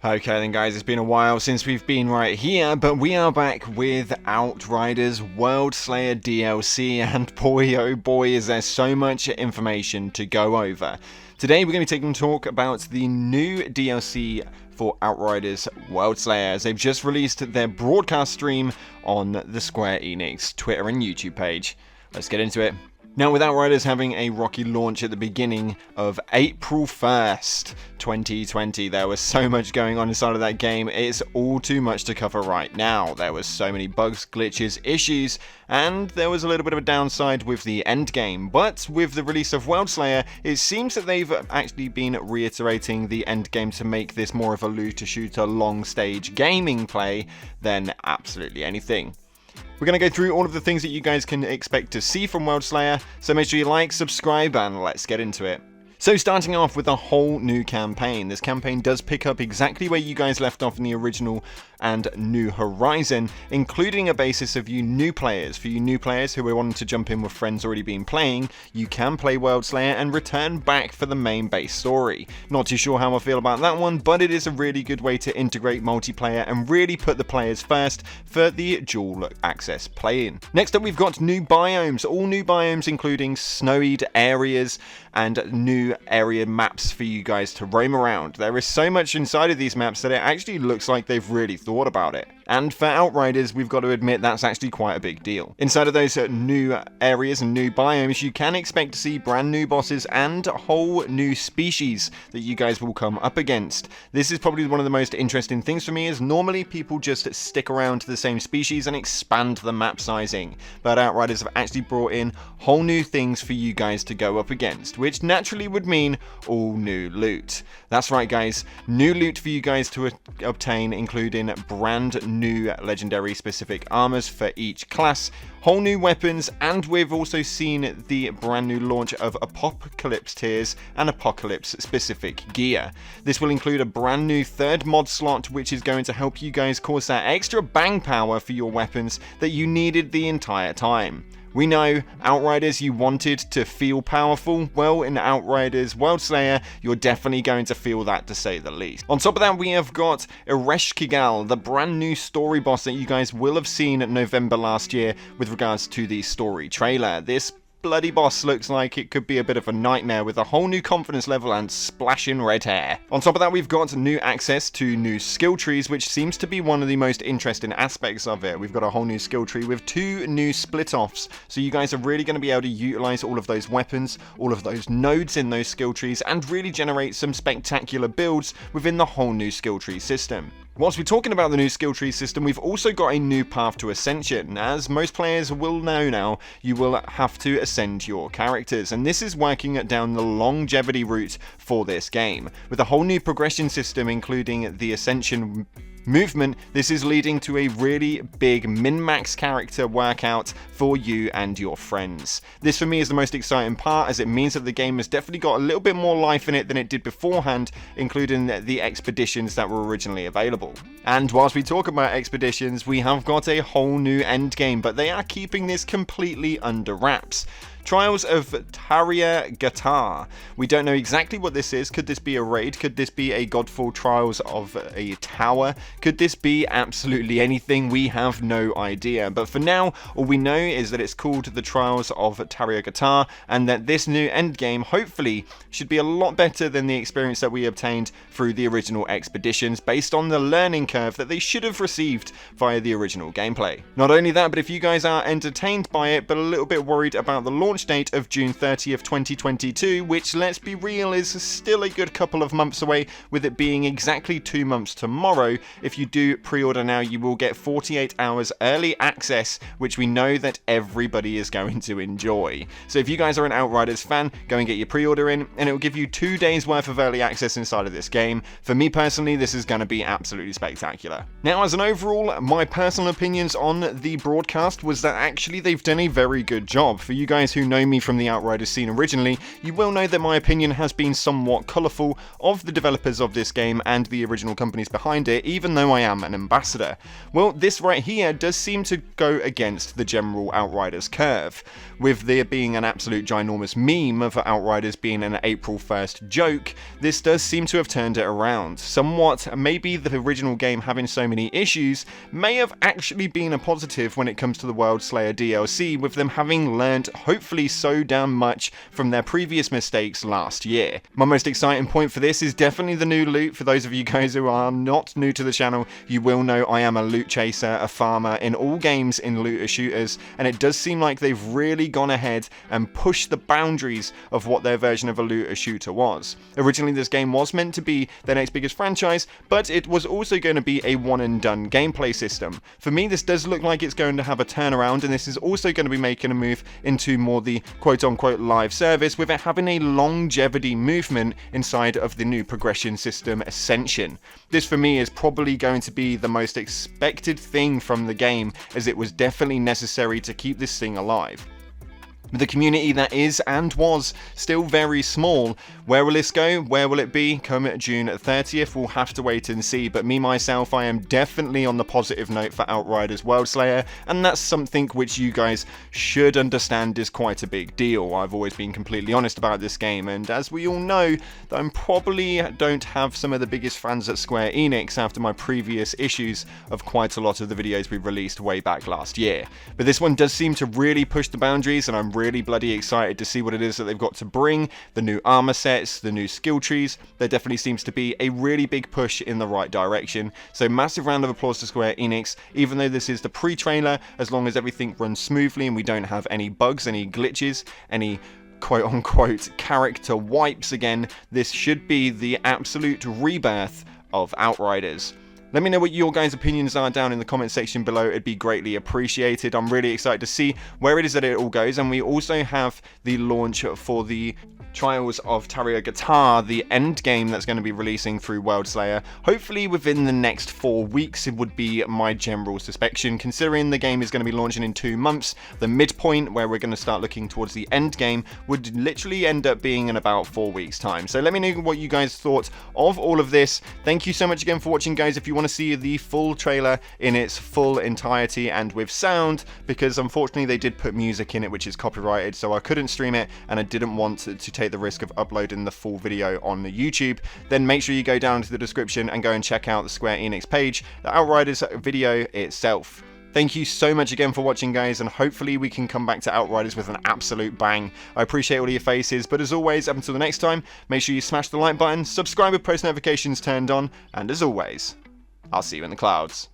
Okay then guys, it's been a while since we've been right here, but we are back with Outriders Worldslayer DLC, and boy oh boy is there so much information to go over. Today we're going to be taking a talk about the new DLC for Outriders Worldslayer, as they've just released their broadcast stream on the Square Enix Twitter and YouTube page. Let's get into it. Now, with Outriders having a rocky launch at the beginning of April 1st, 2020, there was so much going on inside of that game, it's all too much to cover right now. There was so many bugs, glitches, issues, and there was a little bit of a downside with the endgame. But with the release of Worldslayer, it seems that they've actually been reiterating the endgame to make this more of a looter-shooter long-stage gaming play than absolutely anything. We're going to go through all of the things that you guys can expect to see from Worldslayer, so make sure you like, subscribe, and let's get into it. So starting off with a whole new campaign. This campaign does pick up exactly where you guys left off in the original and New Horizon, including a basis of you new players. For you new players who are wanting to jump in with friends already been playing, you can play Worldslayer and return back for the main base story. Not too sure how I feel about that one, but it is a really good way to integrate multiplayer and really put the players first for the dual access playing. Next up, we've got new biomes, all new biomes including snowied areas and new area maps for you guys to roam around. There is so much inside of these maps that it actually looks like they've really thought about it. And for Outriders, we've got to admit that's actually quite a big deal. Inside of those new areas and new biomes, you can expect to see brand new bosses and whole new species that you guys will come up against. This is probably one of the most interesting things for me, is normally people just stick around to the same species and expand the map sizing. But Outriders have actually brought in whole new things for you guys to go up against, which naturally would mean all new loot. That's right guys, new loot for you guys to obtain, including brand new legendary specific armors for each class, whole new weapons, and we've also seen the brand new launch of Apocalypse tiers and Apocalypse specific gear. This will include a brand new third mod slot, which is going to help you guys cause that extra bang power for your weapons that you needed the entire time. We know, Outriders, you wanted to feel powerful. Well, in Outriders Worldslayer, you're definitely going to feel that, to say the least. On top of that, we have got Ereshkigal, the brand new story boss that you guys will have seen in November last year with regards to the story trailer. This bloody boss looks like it could be a bit of a nightmare with a whole new confidence level and splashing red hair. On top of that, we've got new access to new skill trees, which seems to be one of the most interesting aspects of it. We've got a whole new skill tree with 2 new split offs, so you guys are really going to be able to utilize all of those weapons, all of those nodes in those skill trees, and really generate some spectacular builds within the whole new skill tree system. Whilst we're talking about the new skill tree system, we've also got a new path to Ascension. As most players will know now, you will have to ascend your characters, and this is working down the longevity route for this game. With a whole new progression system, including the Ascension movement, this is leading to a really big min-max character workout for you and your friends. This for me is the most exciting part, as it means that the game has definitely got a little bit more life in it than it did beforehand, including the expeditions that were originally available. And whilst we talk about expeditions, we have got a whole new endgame, but they are keeping this completely under wraps. Trials of Tarya. We don't know exactly what this is. Could this be a raid? Could this be a Godfall Trials of a tower? Could this be absolutely anything? We have no idea. But for now, all we know is that it's called the Trials of Tarya, and that this new endgame hopefully should be a lot better than the experience that we obtained through the original expeditions, based on the learning curve that they should have received via the original gameplay. Not only that, but if you guys are entertained by it but a little bit worried about the launch date of June 30th, 2022, which, let's be real, is still a good couple of months away, with it being exactly 2 months tomorrow. If you do pre-order now, you will get 48 hours early access, which we know that everybody is going to enjoy. So if you guys are an Outriders fan, go and get your pre-order in, and it will give you 2 days worth of early access inside of this game. For me personally, this is going to be absolutely spectacular. Now, as an overall, my personal opinions on the broadcast was that actually they've done a very good job. For you guys who who know me from the Outriders scene originally, you will know that my opinion has been somewhat colourful of the developers of this game and the original companies behind it, even though I am an ambassador. Well, this right here does seem to go against the general Outriders curve, with there being an absolute ginormous meme of Outriders being an April 1st joke. This does seem to have turned it around somewhat. Maybe the original game having so many issues may have actually been a positive when it comes to the Worldslayer DLC, with them having learned hopefully so damn much from their previous mistakes last year. My most exciting point for this is definitely the new loot. For those of you guys who are not new to the channel, you will know I am a loot chaser, a farmer in all games in looter shooters, and it does seem like they've really gone ahead and pushed the boundaries of what their version of a looter shooter was. Originally this game was meant to be their next biggest franchise, but it was also going to be a one and done gameplay system. For me, this does look like it's going to have a turnaround, and this is also going to be making a move into more the quote unquote live service, with it having a longevity movement inside of the new progression system Ascension. This for me is probably going to be the most expected thing from the game, as it was definitely necessary to keep this thing alive. The community that is and was still very small. Where will this go? Where will it be come June 30th? We'll have to wait and see, but me myself, I am definitely on the positive note for Outriders Worldslayer, and that's something which you guys should understand is quite a big deal. I've always been completely honest about this game, and as we all know, I probably don't have some of the biggest fans at Square Enix after my previous issues of quite a lot of the videos we released way back last year. But this one does seem to really push the boundaries, and I'm really bloody excited to see what it is that they've got to bring. The new armor sets, the new skill trees, there definitely seems to be a really big push in the right direction. So massive round of applause to Square Enix, even though this is the pre-trailer, as long as everything runs smoothly and we don't have any bugs, any glitches, any quote-unquote character wipes again, this should be the absolute rebirth of Outriders. Let me know what your guys' opinions are down in the comment section below. It'd be greatly appreciated. I'm really excited to see where it is that it all goes. And we also have the launch for the Trials of Tarraya, the end game that's going to be releasing through Worldslayer. Hopefully within the next 4 weeks, it would be my general suspicion. Considering the game is going to be launching in 2 months, the midpoint where we're going to start looking towards the end game would literally end up being in about 4 weeks time. So let me know what you guys thought of all of this. Thank you so much again for watching, guys. If you want to see the full trailer in its full entirety and with sound, because unfortunately they did put music in it which is copyrighted, so I couldn't stream it and I didn't want to take the risk of uploading the full video on the YouTube, then make sure you go down to the description and go and check out the Square Enix page, the Outriders video itself. Thank you so much again for watching, guys, and hopefully we can come back to Outriders with an absolute bang. I appreciate all of your faces, but as always, up until the next time, make sure you smash the like button, subscribe with post notifications turned on, and as always, I'll see you in the clouds.